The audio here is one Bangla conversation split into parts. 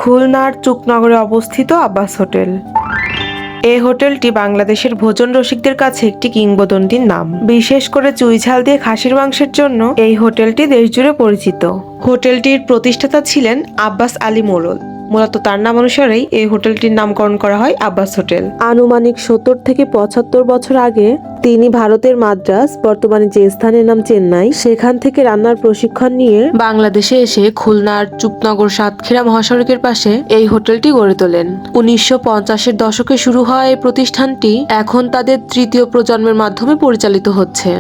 খুলনার চুকনগরে অবস্থিত আব্বাস হোটেল। এই হোটেলটি বাংলাদেশের ভোজন রসিকদের কাছে একটি কিংবদন্তির নাম। বিশেষ করে চুইঝাল দিয়ে খাসির মাংসের জন্য এই হোটেলটি দেশজুড়ে পরিচিত। হোটেলটির প্রতিষ্ঠাতা ছিলেন আব্বাস আলী মোড়ল। মূলত তার নাম অনুসারেই এই হোটেলটির নামকরণ করা হয় আব্বাস হোটেল। আনুমানিক 70 থেকে 75 বছর আগে তিনি ভারতের মাদ্রাজ, বর্তমানে যে স্থানের নাম চেন্নাই, সেখান থেকে রান্নার প্রশিক্ষণ নিয়ে বাংলাদেশে এসে খুলনার চুকনগর সাতক্ষীরা মহাসড়কের পাশে এই হোটেলটি গড়ে তোলেন। 1950-এর দশকে শুরু হওয়া এই প্রতিষ্ঠানটি এখন তাদের তৃতীয় প্রজন্মের মাধ্যমে পরিচালিত হচ্ছে।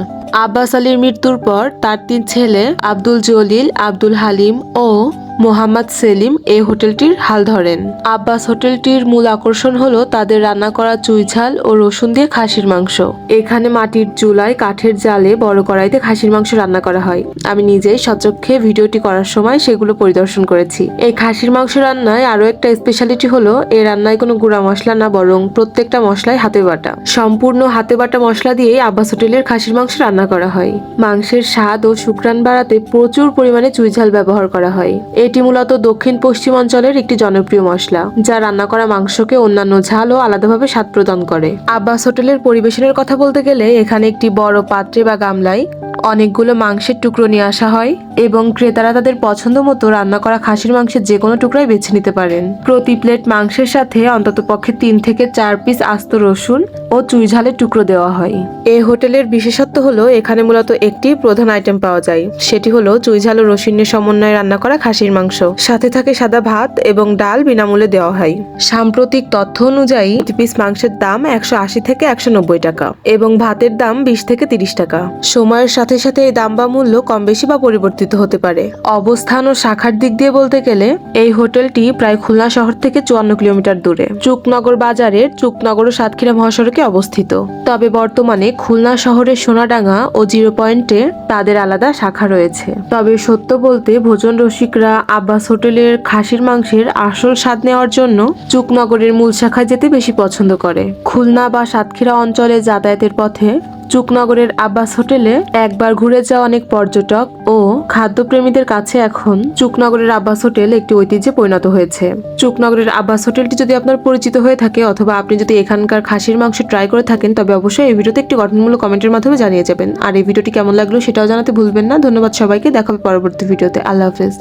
আব্বাস আলীর মৃত্যুর পর তার 3 ছেলে আব্দুল জলিল, আব্দুল হালিম ও মোহাম্মদ সেলিম এই হোটেলটির হাল ধরেন। আব্বাস হোটেলটির মূল আকর্ষণ হলো তাদের রান্না করা চুইঝাল ও রসুন দিয়ে খাসির মাংস। এখানে মাটির চুলায় কাঠের জালে বড় কড়াইতে খাসির মাংস রান্না করা হয়। আমি নিজেই সচক্ষে ভিডিওটি করার সময় সেগুলো পরিদর্শন করেছি। এই খাসির মাংস রান্নায় আরো একটা স্পেশালিটি হলো এই রান্নায় কোনো গুঁড়া মশলা না, বরং প্রত্যেকটা মশলাই হাতে বাটা। সম্পূর্ণ হাতে বাটা মশলা দিয়েই আব্বাস হোটেলের খাসির মাংস রান্না করা হয়। মাংসের স্বাদ ও সুঘ্রাণ বাড়াতে প্রচুর পরিমাণে চুইঝাল ব্যবহার করা হয়। এটি মূলত দক্ষিণ পশ্চিম অঞ্চলের একটি জনপ্রিয় মশলা, যা রান্না করা মাংসকে অন্যান্য ঝাল ও আলাদাভাবে স্বাদ প্রদান করে। আব্বাস হোটেলের পরিবেশনের কথা বলতে গেলে এখানে একটি বড় পাত্রে বা গামলায় অনেকগুলো মাংসের টুকরো নিয়ে আসা হয় এবং ক্রেতারা তাদের পছন্দ মতো রান্না করা খাসির মাংসের যে কোনো টুকরাই বেছে নিতে পারেন। প্রতি প্লেট মাংসের সাথে অন্ততপক্ষে 3 থেকে 4 পিস আস্ত রসুন ও চুইঝালের টুকরো দেওয়া হয়। এই হোটেলের বিশেষত্ব হলো এখানে মূলত একটি প্রধান আইটেম পাওয়া যায়, সেটি হলো চুইঝাল ও রসুনের সমন্বয়ে রান্না করা খাসির মাংস। সাথে থাকে সাদা ভাত এবং ডাল বিনামূল্যে দেওয়া হয়। সাম্প্রতিক তথ্য অনুযায়ী প্রতি পিস মাংসের দাম 180 থেকে 190 টাকা এবং ভাতের দাম 20 থেকে 30 টাকা। সময়ের সাথে সাথে এই দাম বা মূল্য কম বেশি বা পরিবর্তিত হতে পারে। অবস্থান ও শাখার দিক দিয়ে বলতে গেলে এই হোটেলটি প্রায় খুলনা শহর থেকে 54 কিলোমিটার দূরে চুকনগর বাজারের চুকনগর ও সাতক্ষীরা মহাসড়কে অবস্থিত। তবে বর্তমানে খুলনা শহরের সোনাডাঙ্গা ও 0 পয়েন্টে তাদের আলাদা শাখা রয়েছে। তবে সত্য বলতে ভোজন রসিকরা আব্বাস হোটেলের খাসির মাংসের আসল স্বাদ নেওয়ার জন্য চুকনগরের মূল শাখায় যেতে বেশি পছন্দ করে। খুলনা বা সাতক্ষীরা অঞ্চলে যাতায়াতের পথে চুকনগরের আব্বাস হোটেলে একবার ঘুরে যাওয়া অনেক পর্যটক ও খাদ্যপ্রেমীদের কাছে এখন চুকনগরের আব্বাস হোটেল একটি ঐতিহ্যে পরিণত হয়েছে। চুকনগরের আব্বাস হোটেলটি যদি আপনার পরিচিত হয়ে থাকে অথবা আপনি যদি এখানকার খাসির মাংস ট্রাই করে থাকেন, তবে অবশ্যই এই ভিডিওতে একটি গঠনমূলক কমেন্টের মাধ্যমে জানিয়ে যাবেন। আর এই ভিডিওটি কেমন লাগলো সেটাও জানাতে ভুলবেন না। ধন্যবাদ সবাইকে, দেখা হবে পরবর্তী ভিডিওতে। আল্লাহ হাফেজ।